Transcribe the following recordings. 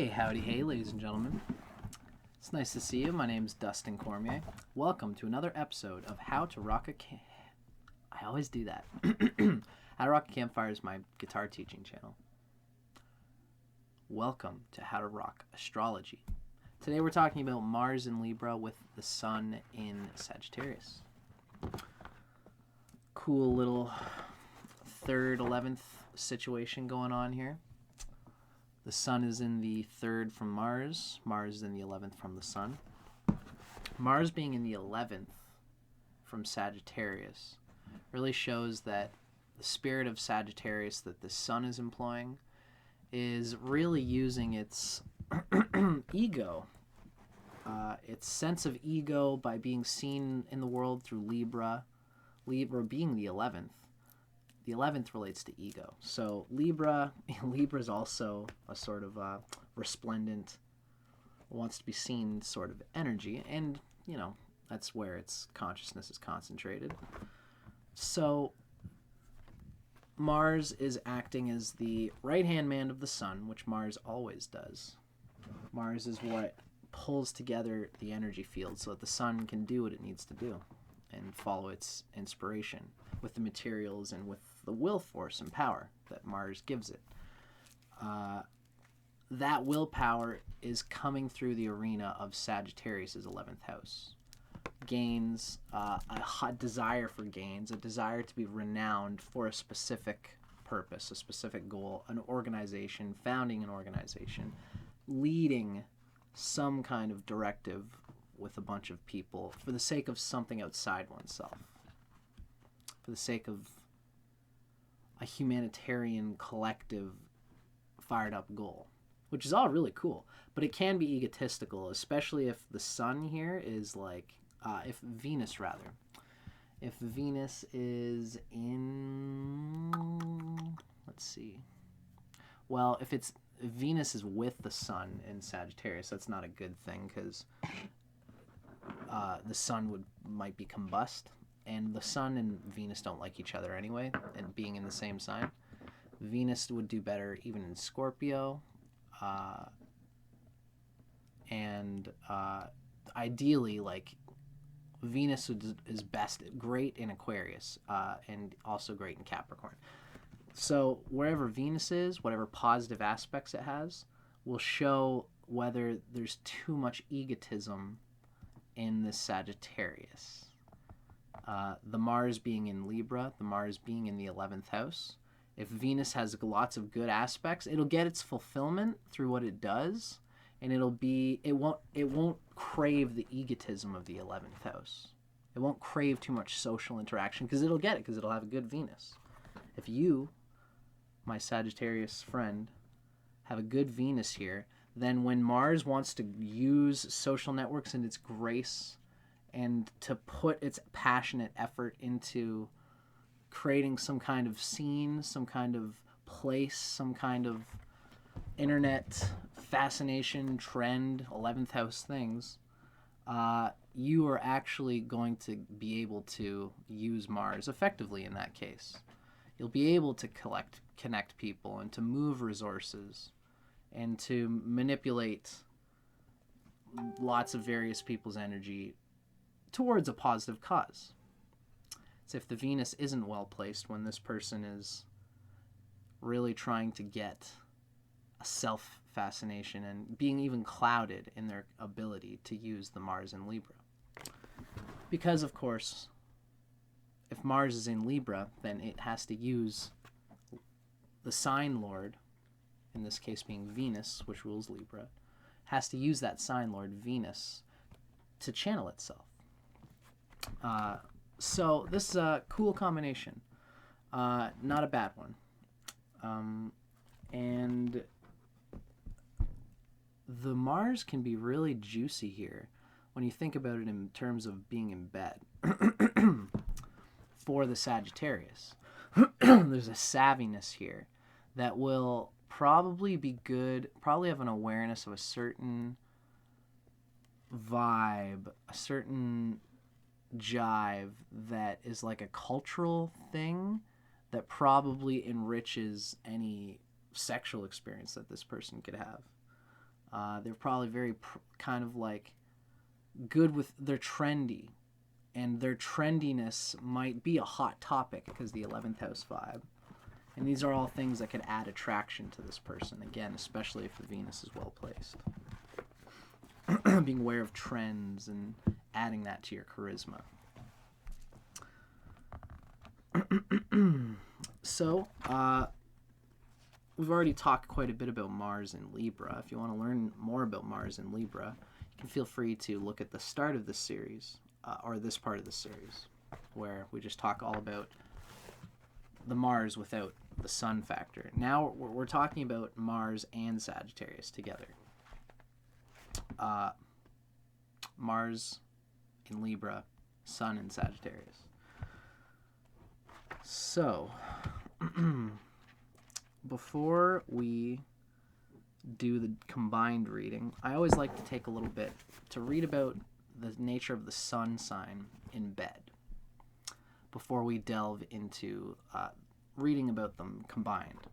Howdy, hey, ladies and gentlemen. It's nice to see you. My name's Dustin Cormier. Welcome to another episode of How to Rock a I always do that. How to Rock a Campfire is my guitar teaching channel. Welcome to How to Rock Astrology. Today we're talking about Mars in Libra with the Sun in Sagittarius. Cool little 3rd, 11th situation going on here. The Sun is in the 3rd from Mars. Mars is in the 11th from the Sun. Mars being in the 11th from Sagittarius really shows that the spirit of Sagittarius that the Sun is employing is really using its ego, its sense of ego by being seen in the world through Libra. Libra being the 11th. The 11th relates to ego. So Libra is also a sort of resplendent, wants to be seen sort of energy. And, you know, that's where its consciousness is concentrated. So Mars is acting as the right-hand man of the Sun, which Mars always does. Mars is what pulls together the energy field so that the Sun can do what it needs to do and follow its inspiration with the materials and with the will force and power that Mars gives it. That willpower is coming through the arena of Sagittarius' 11th house. Gains, a hot desire for gains, a desire to be renowned for a specific purpose, a specific goal, an organization, founding an organization, leading some kind of directive with a bunch of people for the sake of something outside oneself, for the sake of a humanitarian, collective, fired-up goal, which is all really cool. But it can be egotistical, especially if the Sun here is like, if Venus is in, let's see. Well, if Venus is with the Sun in Sagittarius, that's not a good thing because the Sun might be combust. And the Sun and Venus don't like each other anyway, and being in the same sign. Venus would do better even in Scorpio. Ideally, like, Venus is great in Aquarius, and also great in Capricorn. So wherever Venus is, whatever positive aspects it has, will show whether there's too much egotism in the Sagittarius. The Mars being in Libra, the Mars being in the 11th house. If Venus has lots of good aspects, it'll get its fulfillment through what it does, and it won't crave the egotism of the 11th house. It won't crave too much social interaction because it'll get it because it'll have a good Venus. If you, my Sagittarius friend, have a good Venus here, then when Mars wants to use social networks and its grace and to put its passionate effort into creating some kind of scene, some kind of place, some kind of internet fascination, trend, 11th house things, you are actually going to be able to use Mars effectively in that case. You'll be able to connect people and to move resources and to manipulate lots of various people's energy towards a positive cause. It's if the Venus isn't well placed when this person is really trying to get a self-fascination and being even clouded in their ability to use the Mars in Libra. Because, of course, if Mars is in Libra, then it has to use the sign lord, in this case being Venus, which rules Libra, has to use that sign lord, Venus, to channel itself. So this is a cool combination, not a bad one. And the Mars can be really juicy here when you think about it in terms of being in bed for the Sagittarius. There's a savviness here that will probably be good, probably have an awareness of a certain vibe, a certain jive that is like a cultural thing that probably enriches any sexual experience that this person could have. They're probably very kind of like good with, they're trendy, and their trendiness might be a hot topic because the 11th house vibe. And these are all things that could add attraction to this person, again, especially if the Venus is well placed. Being aware of trends and adding that to your charisma. So, we've already talked quite a bit about Mars in Libra. If you want to learn more about Mars in Libra, you can feel free to look at the start of this series, or this part of the series, where we just talk all about the Mars without the Sun factor. Now we're talking about Mars and Sagittarius together. Mars in Libra, Sun in Sagittarius. So, before we do the combined reading, I always like to take a little bit to read about the nature of the Sun sign in bed before we delve into reading about them combined.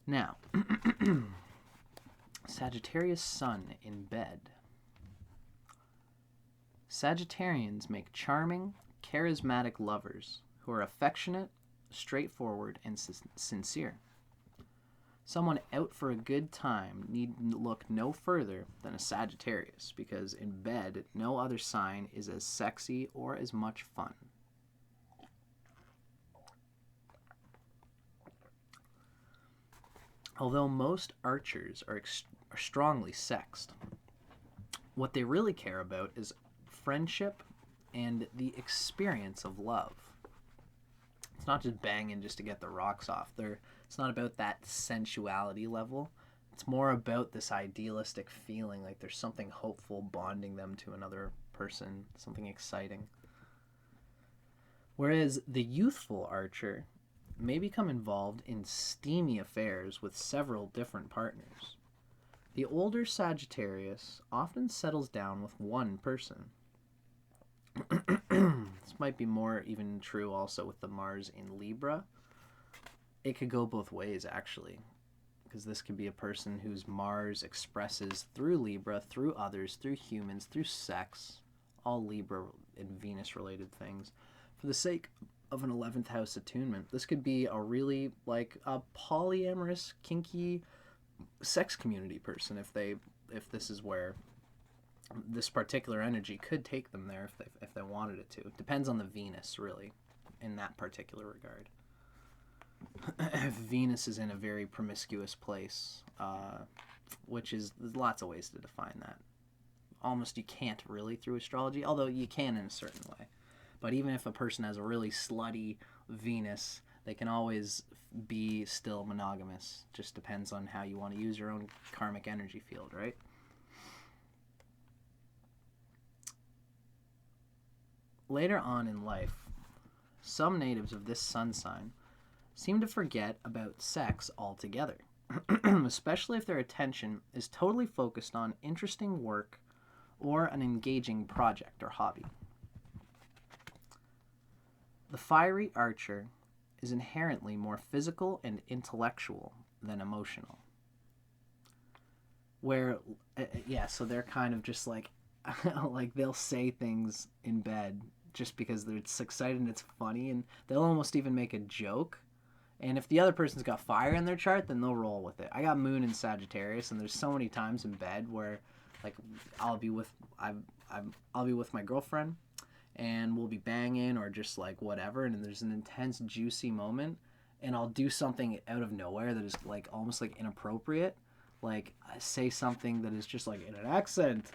Now, Sagittarius Sun in bed. Sagittarians make charming, charismatic lovers who are affectionate, straightforward, and sincere. Someone out for a good time need look no further than a Sagittarius, because in bed, no other sign is as sexy or as much fun. Although most archers are strongly sexed, what they really care about is friendship and the experience of love. It's not just banging just to get the rocks off. It's not about that sensuality level. It's more about this idealistic feeling like there's something hopeful bonding them to another person, something exciting. Whereas the youthful archer may become involved in steamy affairs with several different partners. The older Sagittarius often settles down with one person. This might be more even true also with the Mars in Libra. It could go both ways, actually, because this could be a person whose Mars expresses through Libra, through others, through humans, through sex, all Libra and Venus related things. For the sake of an 11th house attunement, this could be a really like a polyamorous, kinky sex community person if this is where this particular energy could take them there if they wanted it to. It depends on the Venus, really, in that particular regard. If Venus is in a very promiscuous place, which is, there's lots of ways to define that. Almost you can't really through astrology, although you can in a certain way. But even if a person has a really slutty Venus, they can always be still monogamous. Just depends on how you want to use your own karmic energy field, right? Later on in life, some natives of this sun sign seem to forget about sex altogether, especially if their attention is totally focused on interesting work or an engaging project or hobby. The fiery archer is inherently more physical and intellectual than emotional. So they're kind of just like, like they'll say things in bed just because it's exciting and it's funny, and they'll almost even make a joke. And if the other person's got fire in their chart, then they'll roll with it. I got Moon in Sagittarius, and there's so many times in bed where, like, I'll be with my girlfriend, and we'll be banging or just like whatever, and there's an intense, juicy moment, and I'll do something out of nowhere that is like almost like inappropriate, like I say something that is just like in an accent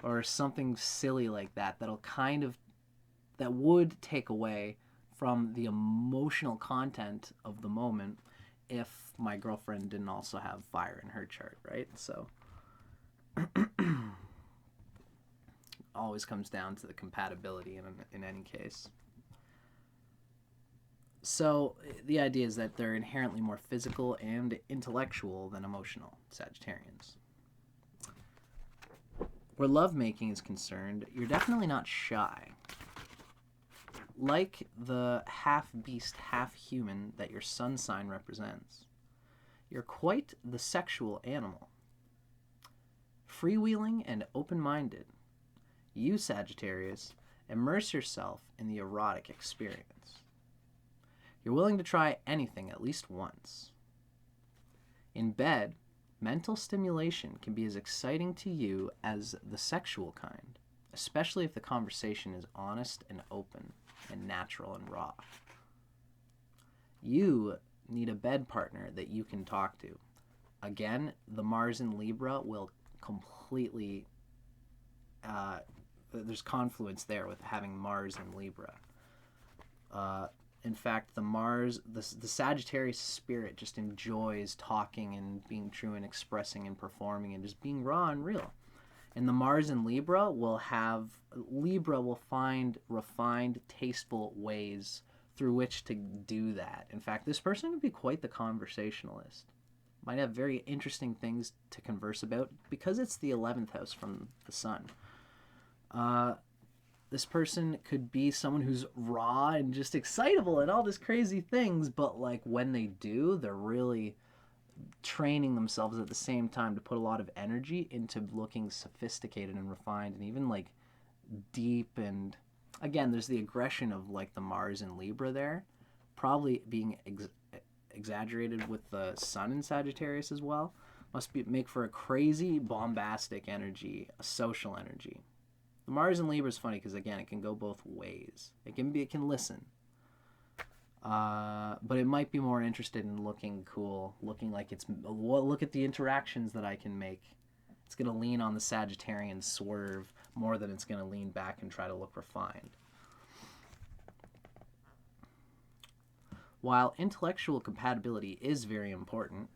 or something silly like that that would take away from the emotional content of the moment if my girlfriend didn't also have fire in her chart, right? So always comes down to the compatibility in any case. So the idea is that they're inherently more physical and intellectual than emotional, Sagittarians. Where lovemaking is concerned, you're definitely not shy. Like the half beast, half human that your sun sign represents, You're quite the sexual animal. Freewheeling and open-minded, you, Sagittarius, immerse yourself in the erotic experience. You're willing to try anything at least once. In bed, mental stimulation can be as exciting to you as the sexual kind, especially if the conversation is honest and open and natural and raw. You need a bed partner that you can talk to. Again, the Mars in Libra will completely, there's confluence there with having Mars in Libra. In fact, the Sagittarius spirit just enjoys talking and being true and expressing and performing and just being raw and real. And the Mars in Libra will find refined, tasteful ways through which to do that. In fact, this person would be quite the conversationalist. Might have very interesting things to converse about because it's the 11th house from the sun. This person could be someone who's raw and just excitable and all these crazy things, but like when they do, they're really training themselves at the same time to put a lot of energy into looking sophisticated and refined and even like deep. And again, there's the aggression of like the Mars in Libra there, probably being exaggerated with the sun in Sagittarius as well. Make for a crazy, bombastic energy, a social energy. The Mars in Libra is funny because again, it can go both ways. It can listen, but it might be more interested in looking cool, looking like it's. Look at the interactions that I can make. It's gonna lean on the Sagittarian swerve more than it's gonna lean back and try to look refined. While intellectual compatibility is very important,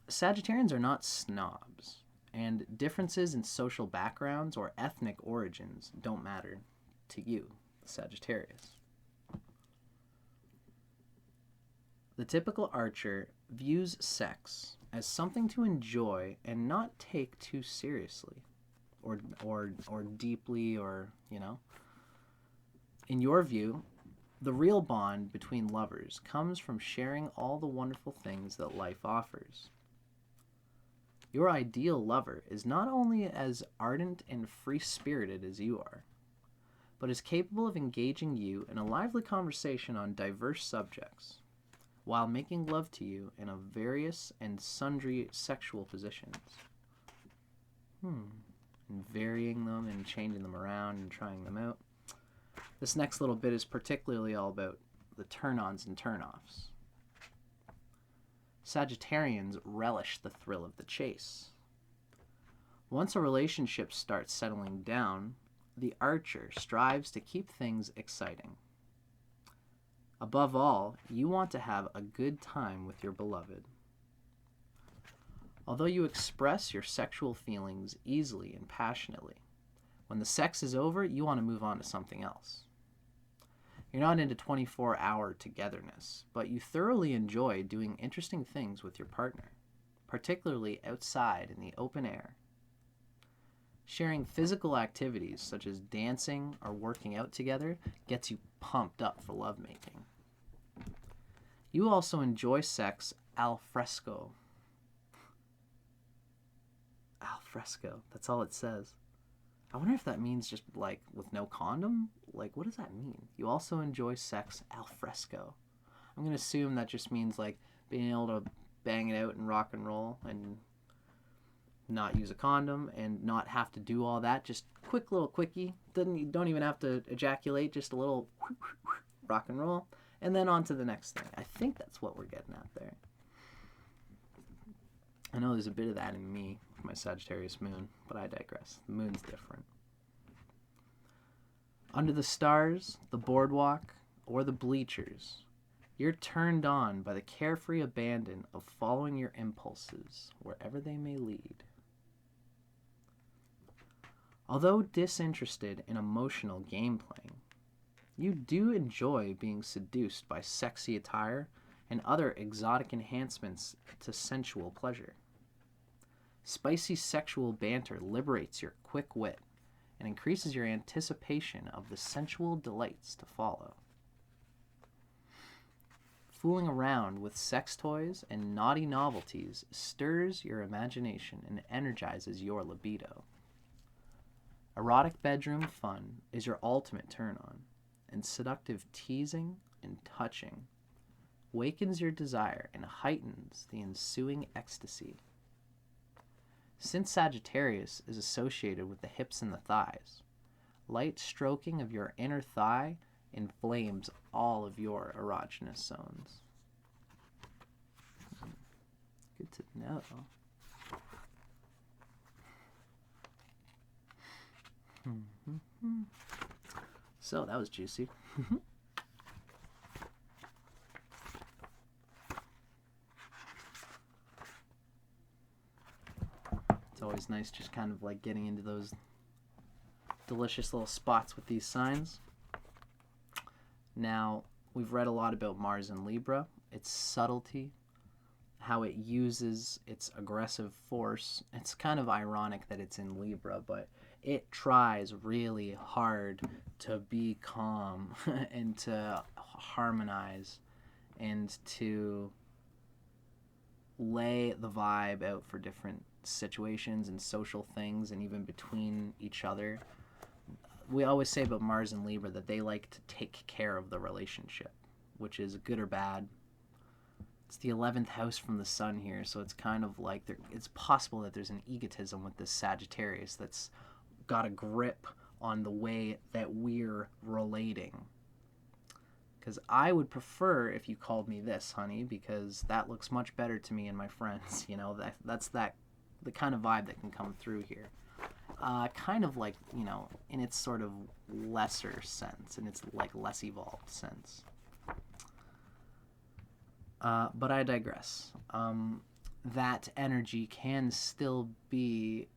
Sagittarians are not snobs, and differences in social backgrounds or ethnic origins don't matter to you, Sagittarius. The typical archer views sex as something to enjoy and not take too seriously or deeply, or, you know. In your view, the real bond between lovers comes from sharing all the wonderful things that life offers. Your ideal lover is not only as ardent and free-spirited as you are, but is capable of engaging you in a lively conversation on diverse subjects, while making love to you in a various and sundry sexual positions. And varying them and changing them around and trying them out. This next little bit is particularly all about the turn-ons and turn-offs. Sagittarians relish the thrill of the chase. Once a relationship starts settling down, the archer strives to keep things exciting. Above all, you want to have a good time with your beloved. Although you express your sexual feelings easily and passionately, when the sex is over, you want to move on to something else. You're not into 24-hour togetherness, but you thoroughly enjoy doing interesting things with your partner, particularly outside in the open air. Sharing physical activities such as dancing or working out together gets you pumped up for lovemaking. You also enjoy sex al fresco. Al fresco, that's all it says. I wonder if that means just like with no condom? Like, what does that mean? You also enjoy sex al fresco. I'm going to assume that just means like being able to bang it out and rock and roll and not use a condom and not have to do all that. Just quick little quickie. You don't even have to ejaculate, just a little rock and roll. And then on to the next thing. I think that's what we're getting at there. I know there's a bit of that in me with my Sagittarius moon, but I digress. The moon's different. Under the stars, the boardwalk, or the bleachers, you're turned on by the carefree abandon of following your impulses wherever they may lead. Although disinterested in emotional game playing, you do enjoy being seduced by sexy attire and other exotic enhancements to sensual pleasure. Spicy sexual banter liberates your quick wit and increases your anticipation of the sensual delights to follow. Fooling around with sex toys and naughty novelties stirs your imagination and energizes your libido. Erotic bedroom fun is your ultimate turn-on, and seductive teasing and touching wakens your desire and heightens the ensuing ecstasy. Since Sagittarius is associated with the hips and the thighs, light stroking of your inner thigh inflames all of your erogenous zones. Good to know. So that was juicy. It's always nice just kind of like getting into those delicious little spots with these signs. Now, we've read a lot about Mars and Libra, its subtlety, how it uses its aggressive force. It's kind of ironic that it's in Libra, but it tries really hard to be calm and to harmonize and to lay the vibe out for different situations and social things and even between each other. We always say about Mars and Libra that they like to take care of the relationship, which is good or bad. It's the 11th house from the sun here, so it's kind of like it's possible that there's an egotism with this Sagittarius that's got a grip on the way that we're relating. Because I would prefer if you called me this, honey, because that looks much better to me and my friends. You know, that's the kind of vibe that can come through here. Kind of like, you know, in its sort of lesser sense, in its like less evolved sense. But I digress. That energy can still be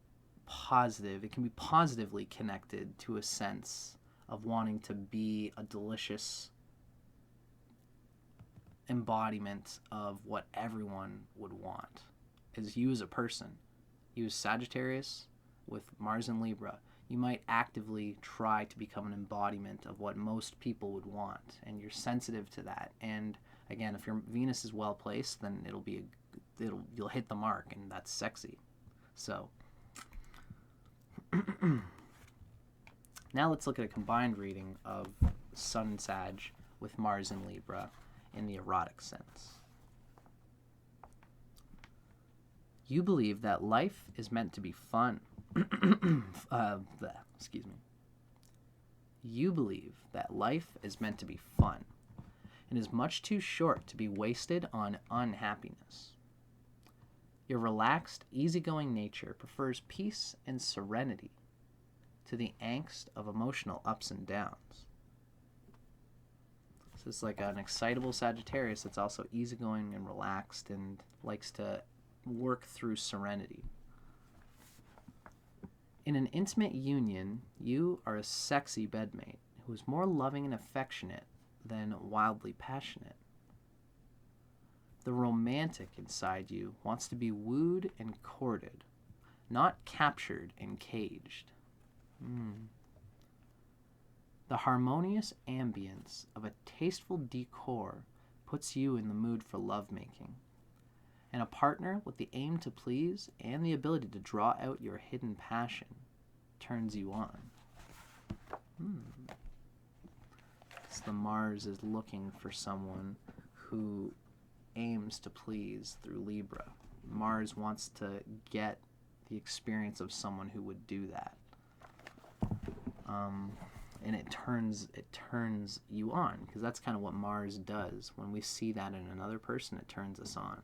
positive. It can be positively connected to a sense of wanting to be a delicious embodiment of what everyone would want. Is you as a person, you as Sagittarius with Mars and Libra, you might actively try to become an embodiment of what most people would want, and you're sensitive to that. And again, if your Venus is well placed, then you'll hit the mark, and that's sexy. So now let's look at a combined reading of Sun Sag with Mars and Libra in the erotic sense. You believe that life is meant to be fun. Excuse me. You believe that life is meant to be fun and is much too short to be wasted on unhappiness. Your relaxed, easygoing nature prefers peace and serenity to the angst of emotional ups and downs. So it's like an excitable Sagittarius that's also easygoing and relaxed and likes to work through serenity. In an intimate union, you are a sexy bedmate who is more loving and affectionate than wildly passionate. The romantic inside you wants to be wooed and courted, not captured and caged. The harmonious ambience of a tasteful decor puts you in the mood for lovemaking, and a partner with the aim to please and the ability to draw out your hidden passion turns you on. So the Mars is looking for someone who aims to please through Libra. Mars wants to get the experience of someone who would do that. And it turns you on, because that's kind of what Mars does. When we see that in another person, it turns us on.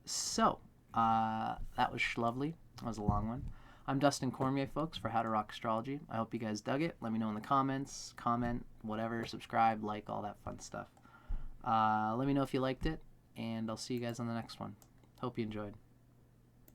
So, that was lovely. That was a long one. I'm Dustin Cormier, folks, for How to Rock Astrology. I hope you guys dug it. Let me know in the comments, comment, whatever, subscribe, like, all that fun stuff. Let me know if you liked it, and I'll see you guys on the next one. Hope you enjoyed.